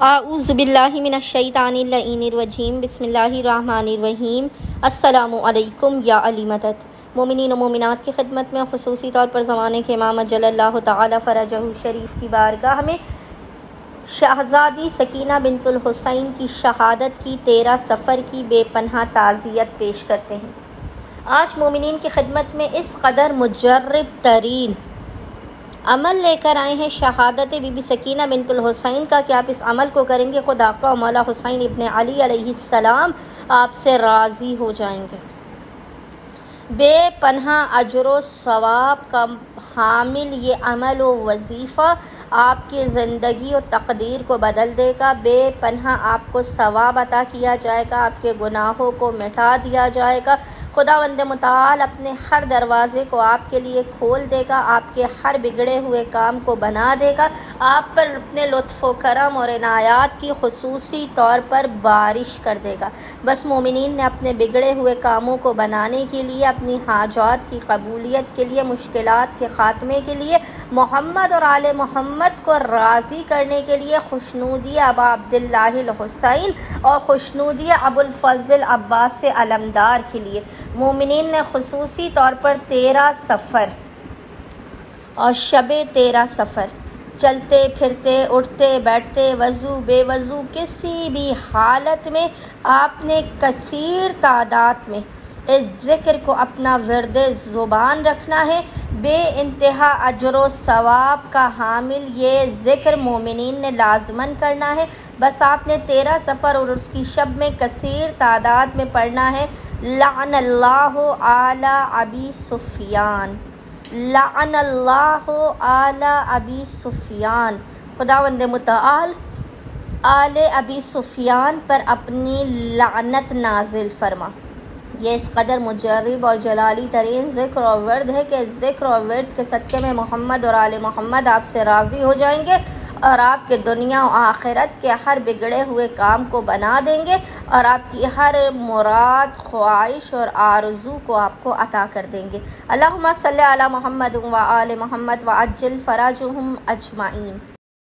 आऊज़ुबिल्लाहि मिनश्शैतानिर्रजीम बिस्मिल्लाहिर्रहमानिर्रहीम। अस्सलामु अलैकुम या अली मदद। मोमिनीन व मोमिनात की खिदमत में खुसूसी तौर पर ज़माने के इमाम अजल्लल्लाहु तआला फ़रजहु शरीफ की बारगाह में शहज़ादी सकीना बिन्तुल हुसैन की शहादत की 13 सफ़र की बेपनाह ताज़ियत पेश करते हैं। आज मोमिनीन की खिदमत में इस कदर मुजर्रब तरीन अमल लेकर आए हैं शहादत बीबी सकीना बिन्तुल हुसैन का कि आप इस अमल को करेंगे खुद आका मौला हुसैन इब्न अली अलैहिस्सलाम आपसे राज़ी हो जाएंगे। बेपनाह अजर सवाब का हामिल ये अमल व वजीफ़ा आपकी ज़िंदगी और तकदीर को बदल देगा। बेपनाह आपको सवाब अता किया जाएगा, आपके गुनाहों को मिटा दिया जाएगा। खुदावंद मुताल अपने हर दरवाज़े को आपके लिए खोल देगा, आपके हर बिगड़े हुए काम को बना देगा, आप पर अपने लुत्फ़ व करम और इनायात की खुसूसी तौर पर बारिश कर देगा। बस मोमिनीन ने अपने बिगड़े हुए कामों को बनाने के लिए, अपनी हाजात की कबूलियत के लिए, मुश्किलात के ख़ात्मे के लिए, मोहम्मद और आले मोहम्मद को राज़ी करने के लिए खुशनूदी अबा अब्दुल्लाहिल हुसैन और खुशनूदी अबुल फ़ज़ल अब्बास अलमदार के लिए मोमिनीन ने खुसूसी तौर पर 13 सफ़र और शबे 13 सफ़र चलते फिरते, उठते बैठते, वज़ू बेवज़ू, किसी भी हालत में आपने कसीर तादाद में इस ज़िक्र को अपना विर्द ज़ुबान रखना है। बेइंतहा अजर व सवाब का हामिल ये ज़िक्र मोमिनीन ने लाज़मन करना है। बस आपने 13 सफ़र और उसकी शब में कसीर तादाद में पढ़ना है। लअनल्लाहु आला अबी सुफ़ियान, लअनल्लाहु आला अबी सुफ़ियान। खुदावंद मुताल आले अबी सुफ़ियान पर अपनी लानत नाजिल फरमा। ये इस कदर मुजर्रब और जलाली तरीन ज़िक्र और वर्द है कि इस ज़िक्र और वर्द के सदक़े में मोहम्मद और आले मोहम्मद आपसे राज़ी हो जाएंगे और आपके दुनिया और आखिरत के हर बिगड़े हुए काम को बना देंगे और आपकी हर मुराद, ख्वाहिश और आरज़ू को आपको अता कर देंगे। अल्लाहुम्मा सल्लि अला मुहम्मद व आले मोहम्मद व अज्जिल फ़राजुहुम अजमाइन।